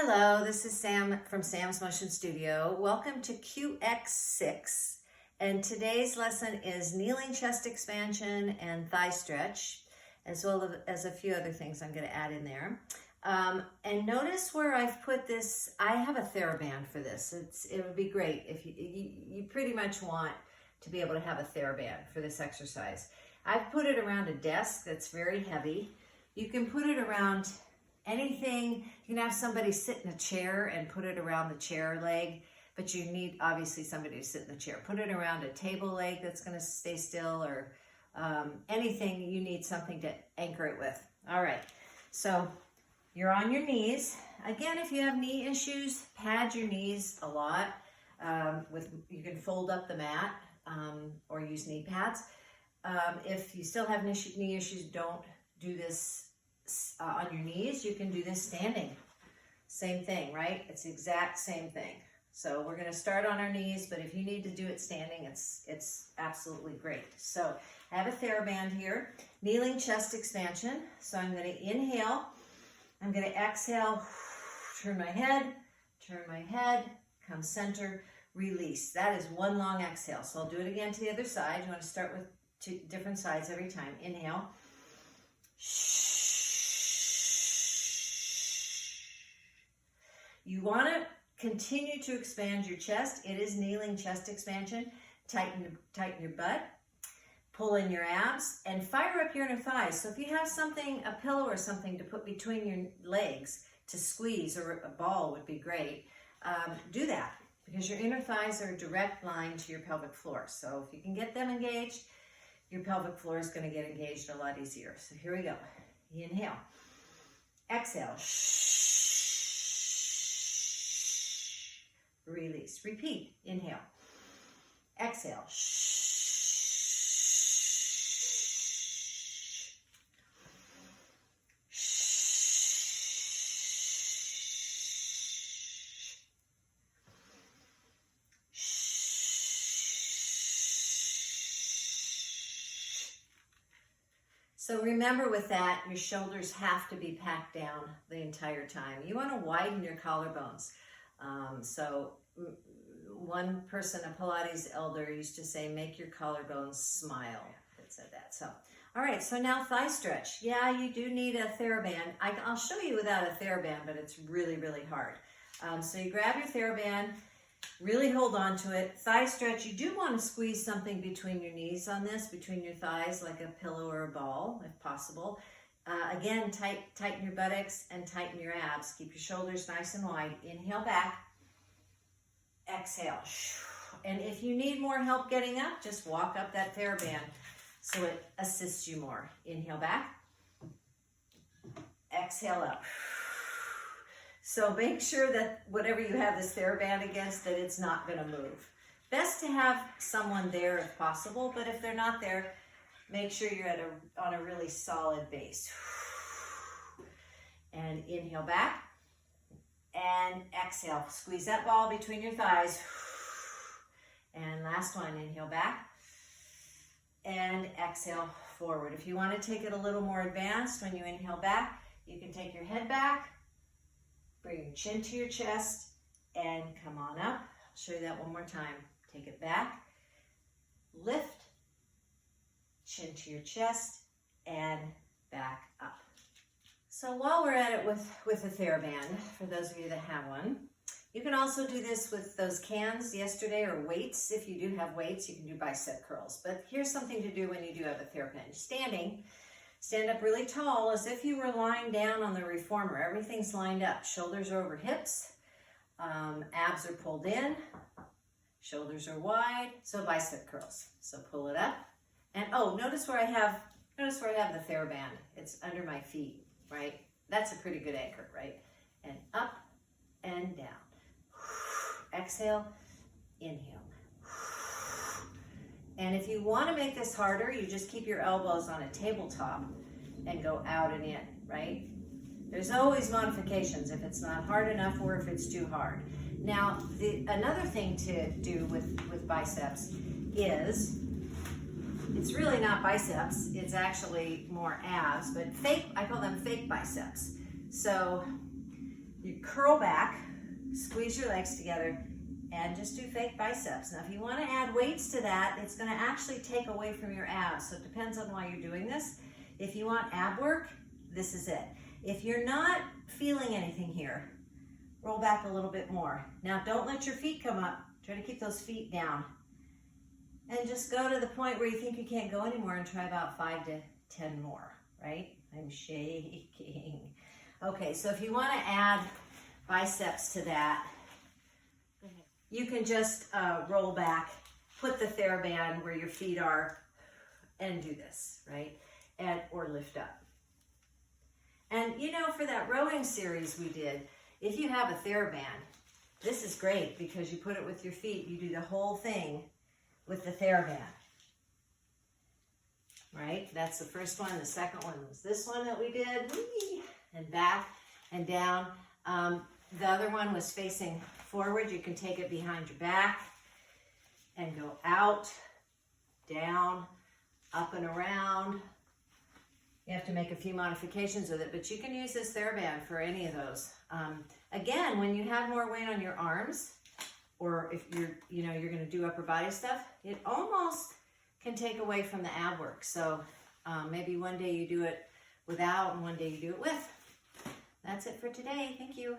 Hello, this is Sam from Sam's Motion Studio. Welcome to QX6, and today's lesson is kneeling chest expansion and thigh stretch, as well as a few other things I'm going to add in there. And notice where I've put this. I have a TheraBand for this. It would be great if you pretty much want to be able to have a TheraBand for this exercise. I've put it around a desk that's very heavy. You can put it around anything. You can have somebody sit in a chair and put it around the chair leg, but you need obviously somebody to sit in the chair. Put it around a table leg that's going to stay still, or anything you need something to anchor it with. All right, so you're on your knees. Again, if you have knee issues, pad your knees a lot. You can fold up the mat or use knee pads. If you still have knee issues, don't do this on your knees. You can do this standing. Same thing, right? It's the exact same thing. So we're going to start on our knees, but if you need to do it standing, it's absolutely great. So I have a TheraBand here, kneeling chest expansion. So I'm going to inhale. I'm going to exhale, turn my head, come center, release. That is one long exhale. So I'll do it again to the other side. You want to start with two different sides every time. Inhale. You want to continue to expand your chest. It is kneeling chest expansion. Tighten your butt. Pull in your abs and fire up your inner thighs. So if you have something, a pillow or something to put between your legs to squeeze, or a ball would be great, do that, because your inner thighs are a direct line to your pelvic floor. So if you can get them engaged, your pelvic floor is going to get engaged a lot easier. So here we go. Inhale. Exhale. Release. Repeat. Inhale. Exhale. So remember with that, your shoulders have to be packed down the entire time. You want to widen your collarbones. So one person, a Pilates elder, used to say, make your collarbones smile. It said that. So, all right, so now thigh stretch. Yeah, you do need a TheraBand. I'll show you without a TheraBand, but it's really, really hard. So you grab your TheraBand, really hold on to it. Thigh stretch, you do want to squeeze something between your knees on this, between your thighs, like a pillow or a ball, if possible. Again, tighten your buttocks and tighten your abs. Keep your shoulders nice and wide. Inhale back. Exhale. And if you need more help getting up, just walk up that TheraBand so it assists you more. Inhale back. Exhale up. So make sure that whatever you have this TheraBand against, that it's not going to move. Best to have someone there if possible, but if they're not there, make sure you're on a really solid base. And inhale back. And exhale. Squeeze that ball between your thighs. And last one, inhale back. And exhale forward. If you want to take it a little more advanced, when you inhale back, you can take your head back, bring your chin to your chest, and come on up. I'll show you that one more time. Take it back, lift, chin to your chest, and back up. So while we're at it with a TheraBand, for those of you that have one, you can also do this with those cans yesterday, or weights. If you do have weights, you can do bicep curls. But here's something to do when you do have a TheraBand. Standing, stand up really tall as if you were lying down on the reformer. Everything's lined up. Shoulders are over hips. Abs are pulled in. Shoulders are wide. So bicep curls. So pull it up. And oh, notice where I have the TheraBand. It's under my feet, right? That's a pretty good anchor, right? And up and down. Exhale, inhale. And if you want to make this harder, you just keep your elbows on a tabletop and go out and in, right? There's always modifications if it's not hard enough or if it's too hard. Now, another thing to do with biceps is, it's really not biceps, it's actually more abs, but I call them fake biceps. So You curl back, squeeze your legs together, and just do fake biceps. Now, if you want to add weights to that, it's going to actually take away from your abs. So it depends on why you're doing this. If you want ab work, this is it. If you're not feeling anything here, roll back a little bit more. Now, don't let your feet come up. Try to keep those feet down. And just go to the point where you think you can't go anymore and try about 5 to 10 more, right? I'm shaking. Okay, so if you want to add biceps to that, you can just roll back, put the TheraBand where your feet are, and do this, right? Or lift up. And you know, for that rowing series we did, if you have a TheraBand, this is great because you put it with your feet. You do the whole thing with the TheraBand, right? That's the first one. The second one was this one that we did, and back and down. The other one was facing forward. You can take it behind your back and go out, down, up and around. You have to make a few modifications with it, but you can use this TheraBand for any of those. Again, when you have more weight on your arms, or if you're going to do upper body stuff, it almost can take away from the ab work. So maybe one day you do it without and one day you do it with. That's it for today. Thank you.